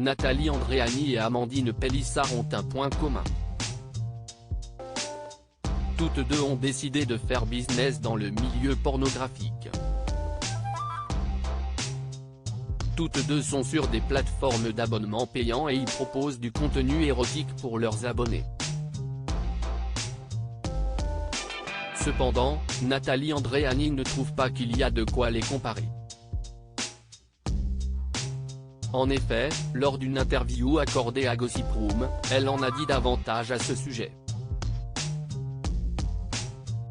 Nathalie Andréani et Amandine Pélissard ont un point commun. Toutes deux ont décidé de faire business dans le milieu pornographique. Toutes deux sont sur des plateformes d'abonnement payants et y proposent du contenu érotique pour leurs abonnés. Cependant, Nathalie Andréani ne trouve pas qu'il y a de quoi les comparer. En effet, lors d'une interview accordée à Gossip Room, elle en a dit davantage à ce sujet.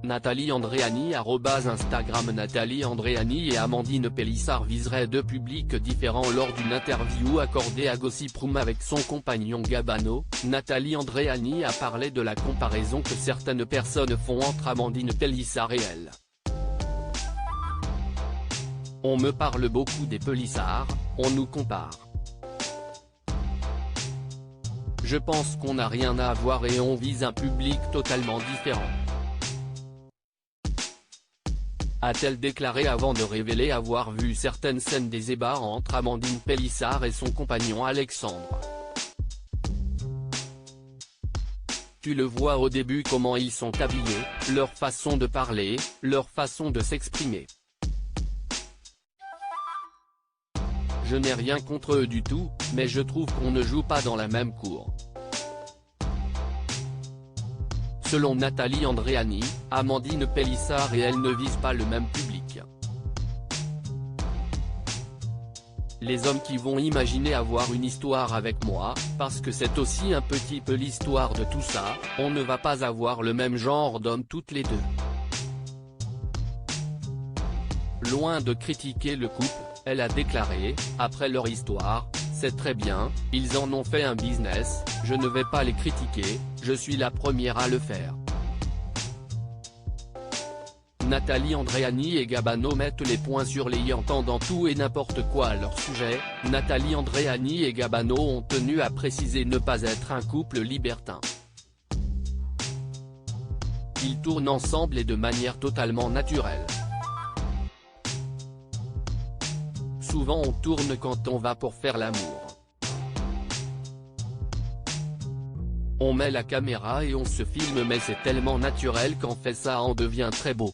Nathalie Andréani @Instagram Nathalie Andréani et Amandine Pélissard viseraient deux publics différents lors d'une interview accordée à Gossip Room avec son compagnon Gabano. Nathalie Andréani a parlé de la comparaison que certaines personnes font entre Amandine Pélissard et elle. On me parle beaucoup des Pélissard, on nous compare. Je pense qu'on n'a rien à voir et on vise un public totalement différent. A-t-elle déclaré avant de révéler avoir vu certaines scènes des ébats entre Amandine Pélissard et son compagnon Alexandre. Tu le vois au début comment ils sont habillés, leur façon de parler, leur façon de s'exprimer. Je n'ai rien contre eux du tout, mais je trouve qu'on ne joue pas dans la même cour. Selon Nathalie Andréani, Amandine Pélissard et elle ne visent pas le même public. Les hommes qui vont imaginer avoir une histoire avec moi, parce que c'est aussi un petit peu l'histoire de tout ça, on ne va pas avoir le même genre d'hommes toutes les deux. Loin de critiquer le couple, elle a déclaré, après leur histoire, c'est très bien, ils en ont fait un business, je ne vais pas les critiquer, je suis la première à le faire. Nathalie Andréani et Gabano mettent les points sur les i entendant tout et n'importe quoi à leur sujet. Nathalie Andréani et Gabano ont tenu à préciser ne pas être un couple libertin. Ils tournent ensemble et de manière totalement naturelle. Souvent on tourne quand on va pour faire l'amour. On met la caméra et on se filme mais c'est tellement naturel qu'en fait ça en devient très beau.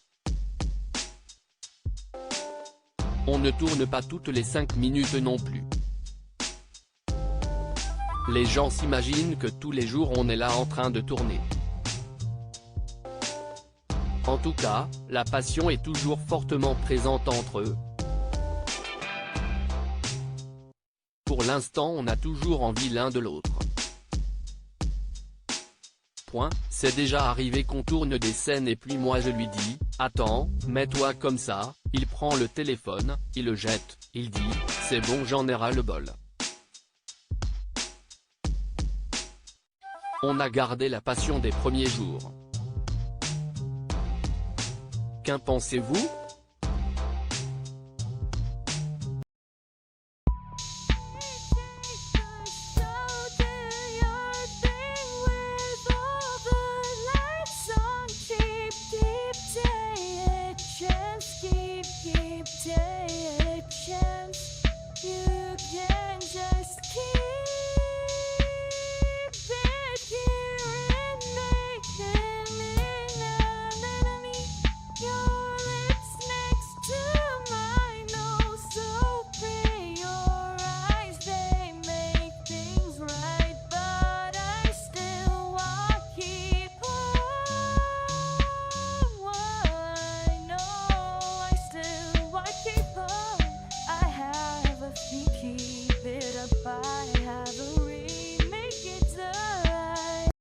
On ne tourne pas toutes les 5 minutes non plus. Les gens s'imaginent que tous les jours on est là en train de tourner. En tout cas, la passion est toujours fortement présente entre eux. Pour l'instant on a toujours envie l'un de l'autre. C'est déjà arrivé qu'on tourne des scènes et puis moi je lui dis, attends, mets-toi comme ça, il prend le téléphone, il le jette, il dit, c'est bon j'en ai ras le bol. On a gardé la passion des premiers jours. Qu'en pensez-vous ?